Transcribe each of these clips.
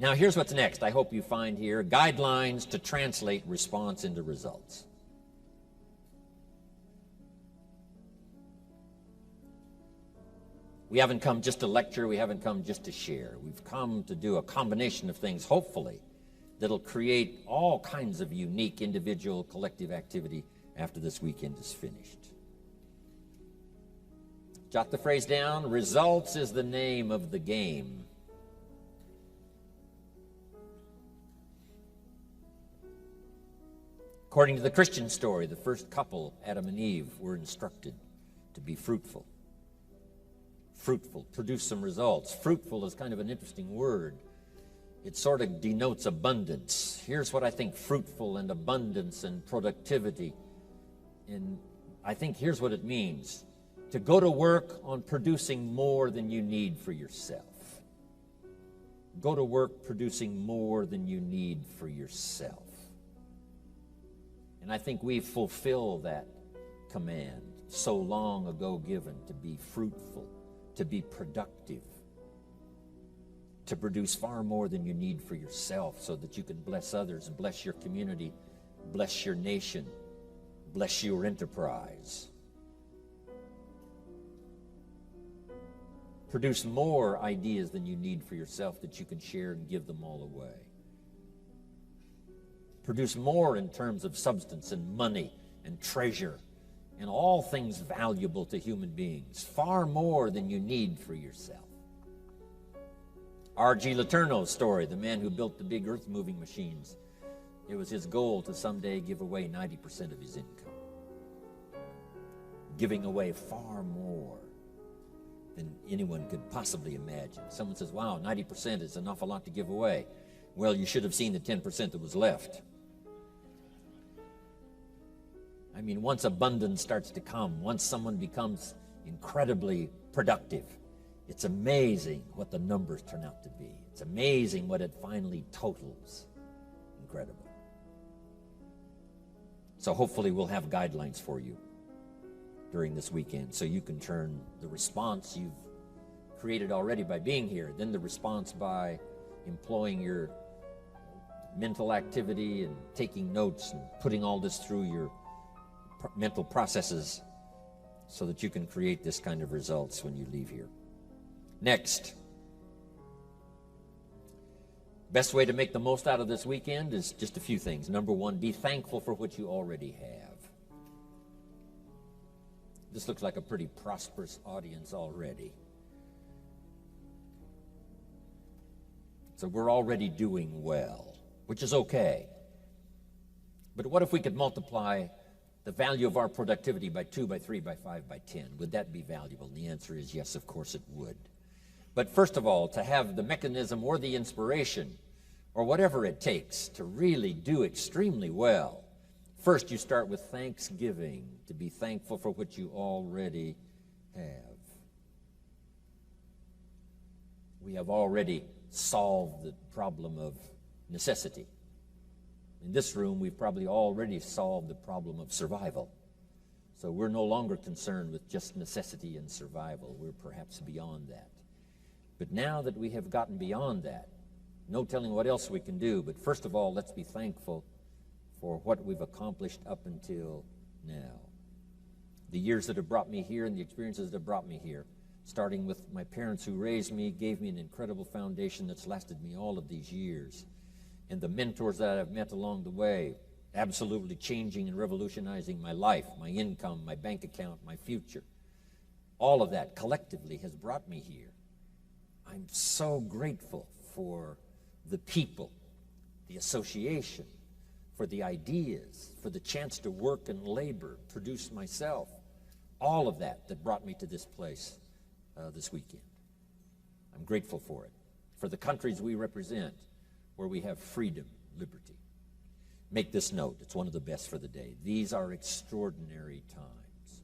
Now, here's what's next. I hope you find here guidelines to translate response into results. We haven't come just to lecture. We haven't come just to share. We've come to do a combination of things, hopefully, that'll create all kinds of unique individual, collective activity after this weekend is finished. Jot the phrase down. Results is the name of the game. According to the Christian story, the first couple, Adam and Eve, were instructed to be fruitful. Fruitful, produce some results. Fruitful is kind of an interesting word. It sort of denotes abundance. Here's what I think fruitful and abundance and productivity. And I think here's what it means. To go to work on producing more than you need for yourself. Go to work producing more than you need for yourself. And I think we fulfill that command so long ago given to be fruitful, to be productive, to produce far more than you need for yourself so that you can bless others, bless your community, bless your nation, bless your enterprise. Produce more ideas than you need for yourself that you can share and give them all away. Produce more in terms of substance and money and treasure and all things valuable to human beings, far more than you need for yourself. R.G. Letourneau's story, the man who built the big earth-moving machines, it was his goal to someday give away 90% of his income. Giving away far more than anyone could possibly imagine. Someone says, wow, 90% is an awful lot to give away. Well, you should have seen the 10% that was left. I mean, once abundance starts to come, once someone becomes incredibly productive, it's amazing what the numbers turn out to be. It's amazing what it finally totals. Incredible. So hopefully we'll have guidelines for you during this weekend so you can turn the response you've created already by being here, then the response by employing your mental activity and taking notes and putting all this through your mental processes so that you can create this kind of results when you leave here. Next, best way to make the most out of this weekend is just a few things. Number one, be thankful for what you already have. This looks like a pretty prosperous audience already. So we're already doing well, which is okay. But what if we could multiply the value of our productivity by 2, by 3, by 5, by 10? Would that be valuable? And the answer is yes, of course it would. But first of all, to have the mechanism or the inspiration or whatever it takes to really do extremely well, first you start with thanksgiving, to be thankful for what you already have. We have already solved the problem of necessity. In this room, we've probably already solved the problem of survival. So we're no longer concerned with just necessity and survival. We're perhaps beyond that. But now that we have gotten beyond that, no telling what else we can do, but first of all, let's be thankful for what we've accomplished up until now. The years that have brought me here and the experiences that have brought me here, starting with my parents who raised me, gave me an incredible foundation that's lasted me all of these years. And the mentors that I've met along the way, absolutely changing and revolutionizing my life, my income, my bank account, my future. All of that collectively has brought me here. I'm so grateful for the people, the association, for the ideas, for the chance to work and labor, produce myself. All of that brought me to this place this weekend. I'm grateful for it. For the countries we represent, where we have freedom, liberty. Make this note. It's one of the best for the day. These are extraordinary times.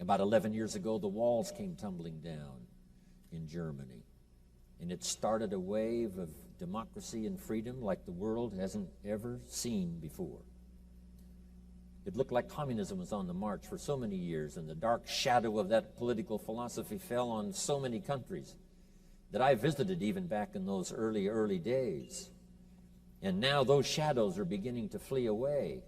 About 11 years ago, the walls came tumbling down in Germany. And it started a wave of democracy and freedom like the world hasn't ever seen before. It looked like communism was on the march for so many years, and the dark shadow of that political philosophy fell on so many countries. that I visited even back in those early days. And now those shadows are beginning to flee away,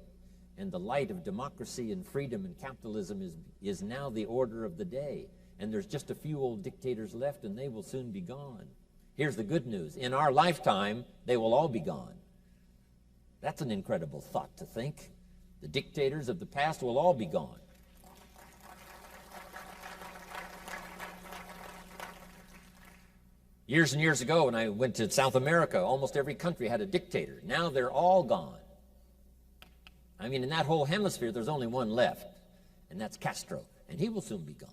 and the light of democracy and freedom and capitalism is now the order of the day. And there's just a few old dictators left, and they will soon be gone. Here's the good news. In our lifetime, they will all be gone. That's an incredible thought to think. The dictators of the past will all be gone. Years and years ago, when I went to South America, almost every country had a dictator. Now they're all gone. I mean, in that whole hemisphere, there's only one left, and that's Castro, and he will soon be gone.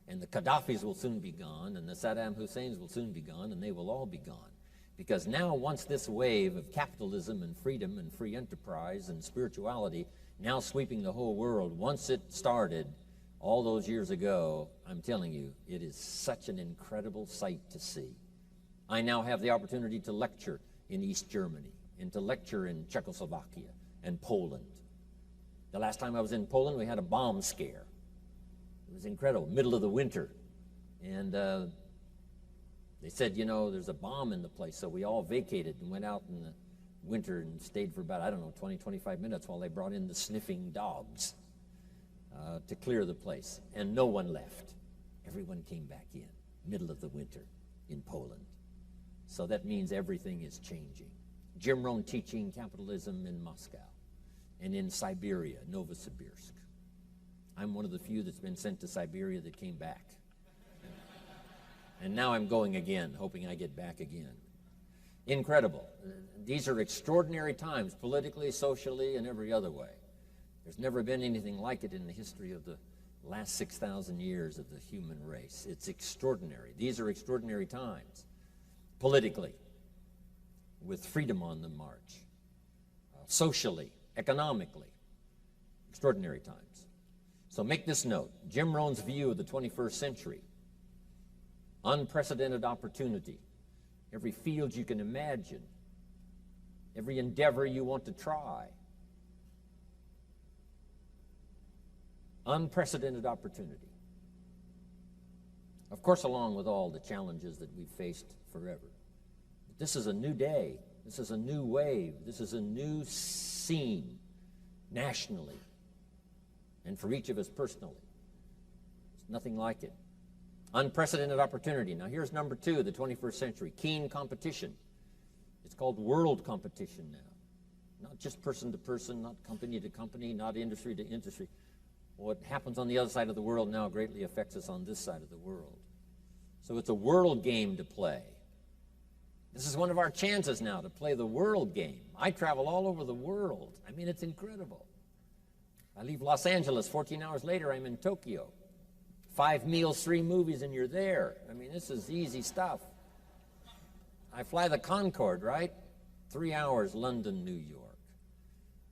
And the Gaddafis will soon be gone, and the Saddam Husseins will soon be gone, and they will all be gone. Because now, once this wave of capitalism and freedom and free enterprise and spirituality now sweeping the whole world, once it started all those years ago, I'm telling you, it is such an incredible sight to see. I now have the opportunity to lecture in East Germany and to lecture in Czechoslovakia and Poland. The last time I was in Poland, we had a bomb scare. It was incredible, middle of the winter. And they said, you know, there's a bomb in the place. So we all vacated and went out in the winter and stayed for about, 20, 25 minutes while they brought in the sniffing dogs to clear the place. And no one left. Everyone came back in, middle of the winter in Poland. So that means everything is changing. Jim Rohn teaching capitalism in Moscow and in Siberia, Novosibirsk. I'm one of the few that's been sent to Siberia that came back. And now I'm going again, hoping I get back again. Incredible. These are extraordinary times, politically, socially, and every other way. There's never been anything like it in the history of the last 6,000 years of the human race. It's extraordinary. These are extraordinary times, politically, with freedom on the march, socially, economically, extraordinary times. So make this note. Jim Rohn's view of the 21st century, unprecedented opportunity, every field you can imagine, every endeavor you want to try, unprecedented opportunity. Of course, along with all the challenges that we've faced forever. But this is a new day. This is a new wave. This is a new scene nationally and for each of us personally. There's nothing like it. Unprecedented opportunity. Now here's number 2, the 21st century. Keen competition. It's called world competition now. Not just person to person, not company to company, not industry to industry. What happens on the other side of the world now greatly affects us on this side of the world. So it's a world game to play. This is one of our chances now to play the world game. I travel all over the world. I mean, it's incredible. I leave Los Angeles, 14 hours later, I'm in Tokyo. 5 meals, 3 movies, and you're there. I mean, this is easy stuff. I fly the Concorde, right? 3 hours, London, New York.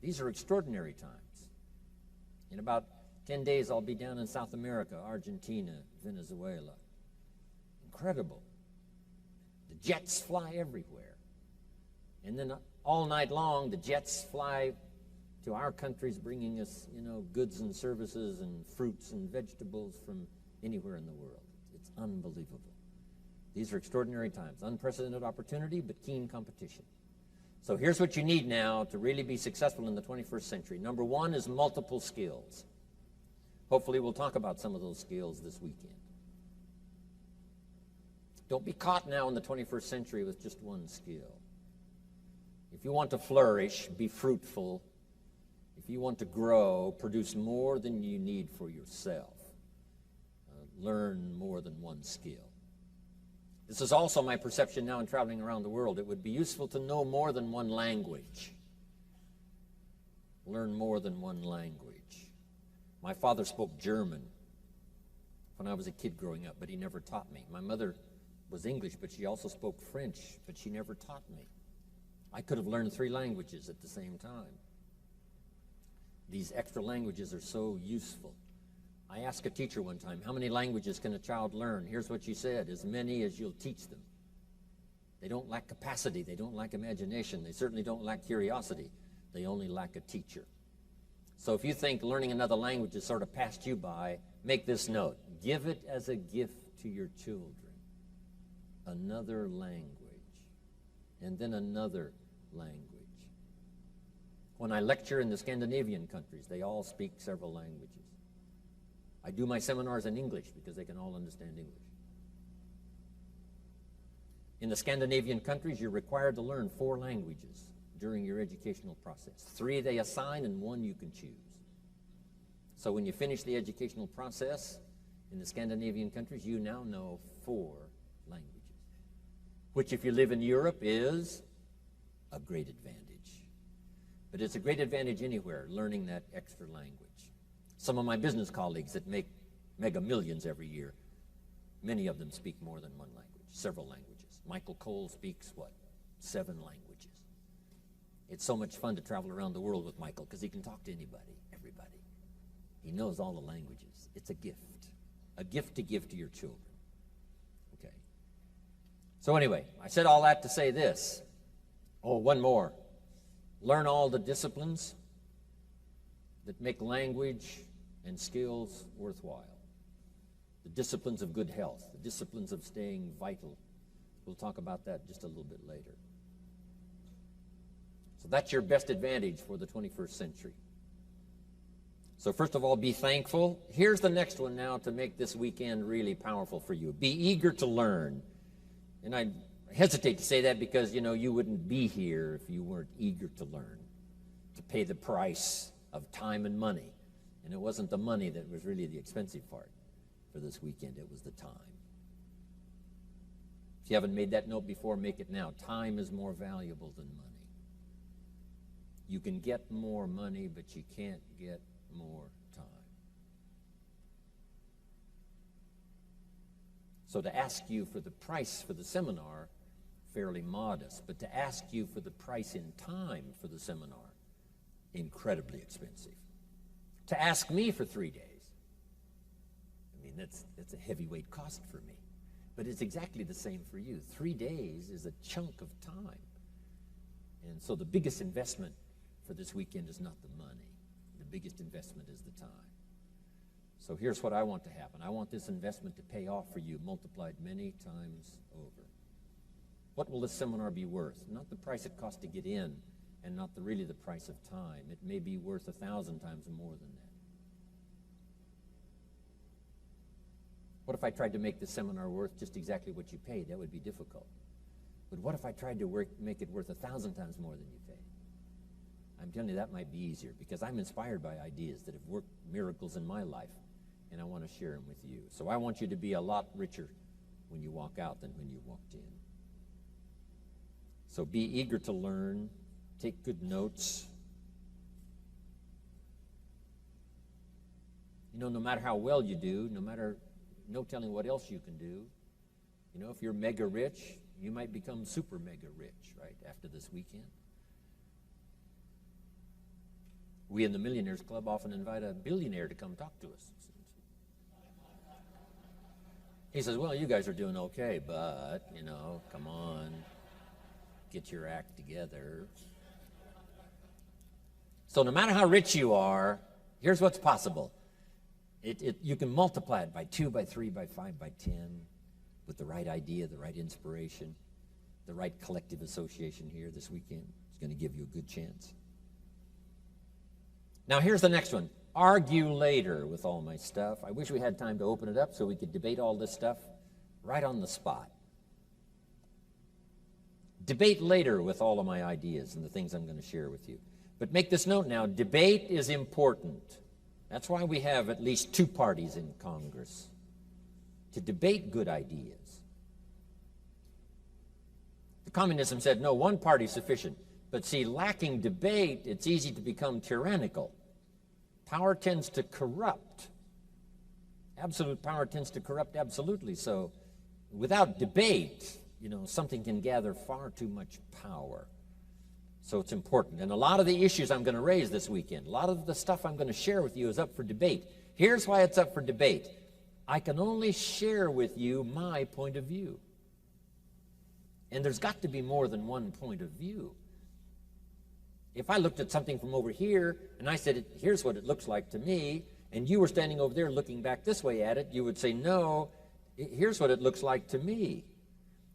These are extraordinary times. In about 10 days, I'll be down in South America, Argentina, Venezuela. Incredible. The jets fly everywhere. And then all night long, the jets fly to our countries, bringing us, goods and services and fruits and vegetables from anywhere in the world. It's unbelievable. These are extraordinary times. Unprecedented opportunity, but keen competition. So here's what you need now to really be successful in the 21st century. Number 1 is multiple skills. Hopefully we'll talk about some of those skills this weekend. Don't be caught now in the 21st century with just one skill. If you want to flourish, be fruitful. If you want to grow, produce more than you need for yourself. Learn more than one skill. This is also my perception now in traveling around the world. It would be useful to know more than one language. Learn more than one language. My father spoke German when I was a kid growing up, but he never taught me. My mother was English, but she also spoke French, but she never taught me. I could have learned 3 languages at the same time. These extra languages are so useful. I asked a teacher one time, how many languages can a child learn? Here's what she said, as many as you'll teach them. They don't lack capacity. They don't lack imagination. They certainly don't lack curiosity. They only lack a teacher. So if you think learning another language has sort of passed you by, make this note. Give it as a gift to your children. another language, and then another language. When I lecture in the Scandinavian countries, they all speak several languages. I do my seminars in English because they can all understand English. In the Scandinavian countries, you're required to learn 4 languages during your educational process. 3 they assign and 1 you can choose. So when you finish the educational process in the Scandinavian countries, you now know 4 languages, which if you live in Europe is a great advantage. But it's a great advantage anywhere, learning that extra language. Some of my business colleagues that make mega millions every year, many of them speak more than 1 language, several languages. Michael Cole speaks, 7 languages. It's so much fun to travel around the world with Michael because he can talk to anybody, everybody. He knows all the languages. It's a gift to give to your children. Okay. So anyway, I said all that to say this. Oh, one more. Learn all the disciplines that make language and skills worthwhile. The disciplines of good health, the disciplines of staying vital. We'll talk about that just a little bit later. So that's your best advantage for the 21st century. So first of all, be thankful. Here's the next one now to make this weekend really powerful for you. Be eager to learn. And I hesitate to say that because, you wouldn't be here if you weren't eager to learn, to pay the price of time and money. And it wasn't the money that was really the expensive part for this weekend. It was the time. If you haven't made that note before, make it now. Time is more valuable than money. You can get more money, but you can't get more time. So to ask you for the price for the seminar, fairly modest, but to ask you for the price in time for the seminar, incredibly expensive. To ask me for 3 days, that's a heavyweight cost for me. But it's exactly the same for you. 3 days is a chunk of time. And so the biggest investment for this weekend is not the money. The biggest investment is the time. So here's what I want to happen. I want this investment to pay off for you, multiplied many times over. What will this seminar be worth? Not the price it costs to get in, and not really the price of time. It may be worth 1,000 times more than that. What if I tried to make this seminar worth just exactly what you paid? That would be difficult. But what if I tried to make it worth 1,000 times more than you paid? I'm telling you, that might be easier because I'm inspired by ideas that have worked miracles in my life, and I want to share them with you. So I want you to be a lot richer when you walk out than when you walked in. So be eager to learn. Take good notes. No matter how well you do, no telling what else you can do. If you're mega rich, you might become super mega rich, right, after this weekend. We in the Millionaires Club often invite a billionaire to come talk to us. He says, well, you guys are doing okay, but, come on, get your act together. So no matter how rich you are, here's what's possible. You can multiply it by 2, by 3, by 5, by 10 with the right idea, the right inspiration, the right collective association here this weekend. It's going to give you a good chance. Now here's the next one. Argue later with all my stuff. I wish we had time to open it up so we could debate all this stuff right on the spot. Debate later with all of my ideas and the things I'm going to share with you. But make this note now, debate is important. That's why we have at least 2 parties in Congress, to debate good ideas. The communism said, no, one party is sufficient. But see, lacking debate, it's easy to become tyrannical. Power tends to corrupt. Absolute power tends to corrupt absolutely. So without debate, something can gather far too much power. So it's important. And a lot of the issues I'm going to raise this weekend, a lot of the stuff I'm going to share with you is up for debate. Here's why it's up for debate. I can only share with you my point of view. And there's got to be more than one point of view. If I looked at something from over here and I said, here's what it looks like to me, and you were standing over there looking back this way at it, you would say, no, here's what it looks like to me.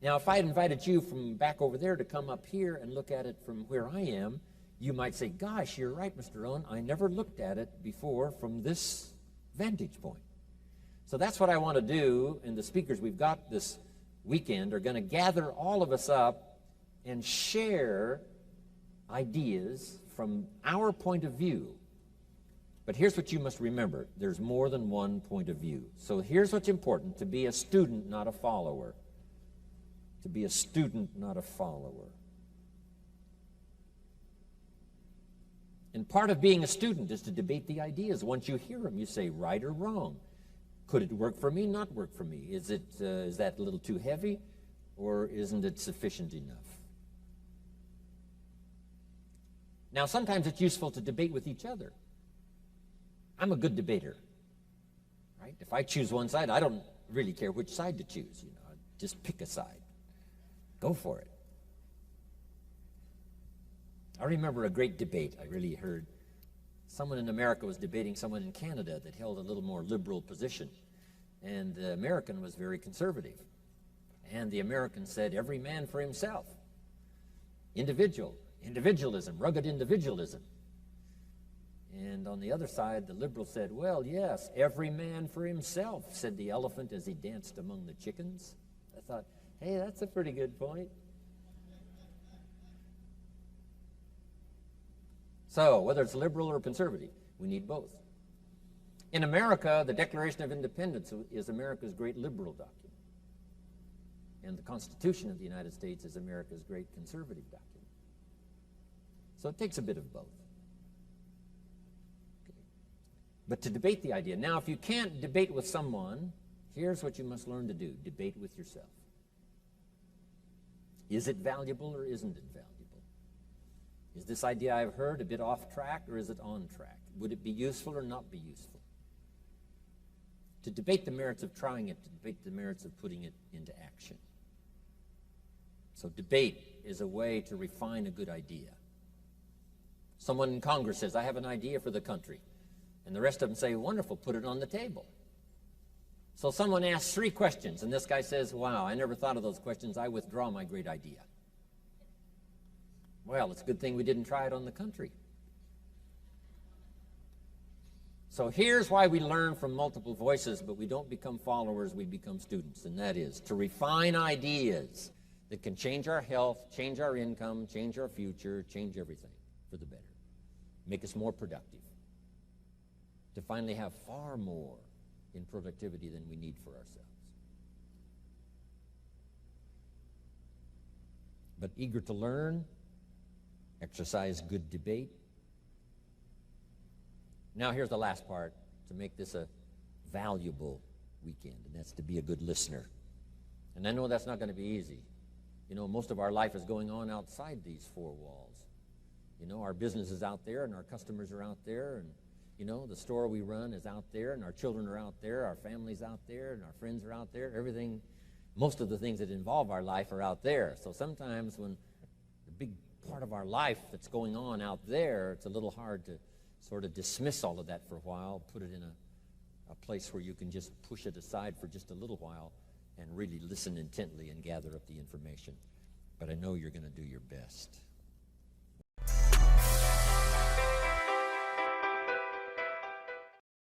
Now, if I had invited you from back over there to come up here and look at it from where I am, you might say, gosh, you're right, Mr. Rohn. I never looked at it before from this vantage point. So that's what I want to do, and the speakers we've got this weekend are going to gather all of us up and share ideas from our point of view. But here's what you must remember. There's more than one point of view. So here's what's important: to be a student, not a follower. To be a student, not a follower. And part of being a student is to debate the ideas. Once you hear them, you say, right or wrong. Could it work for me, not work for me? Is that a little too heavy, or isn't it sufficient enough? Now, sometimes it's useful to debate with each other. I'm a good debater, right? If I choose one side, I don't really care which side to choose. Just pick a side. Go for it. I remember a great debate I really heard. Someone in America was debating someone in Canada that held a little more liberal position, and the American was very conservative. And the American said, every man for himself. Individualism, rugged individualism. And on the other side, the liberal said, well, yes, every man for himself, said the elephant as he danced among the chickens. I thought, hey, that's a pretty good point. So, whether it's liberal or conservative, we need both. In America, the Declaration of Independence is America's great liberal document. And the Constitution of the United States is America's great conservative document. So it takes a bit of both. Okay. But to debate the idea. Now, if you can't debate with someone, here's what you must learn to do. Debate with yourself. Is it valuable or isn't it valuable? Is this idea I've heard a bit off track, or is it on track? Would it be useful or not be useful? To debate the merits of trying it, to debate the merits of putting it into action. So debate is a way to refine a good idea. Someone in Congress says, I have an idea for the country. And the rest of them say, wonderful, put it on the table. So someone asks 3 questions, and this guy says, wow, I never thought of those questions. I withdraw my great idea. Well, it's a good thing we didn't try it on the country. So here's why we learn from multiple voices, but we don't become followers, we become students, and that is to refine ideas that can change our health, change our income, change our future, change everything for the better, make us more productive, to finally have far more in productivity than we need for ourselves. But eager to learn, exercise good debate. Now here's the last part to make this a valuable weekend, and that's to be a good listener. And I know that's not going to be easy. Most of our life is going on outside these 4 walls. Our business is out there, and our customers are out there, and the store we run is out there, and our children are out there, our family's out there, and our friends are out there. Everything, most of the things that involve our life are out there. So sometimes when the big part of our life that's going on out there, it's a little hard to sort of dismiss all of that for a while, put it in a place where you can just push it aside for just a little while and really listen intently and gather up the information. But I know you're going to do your best.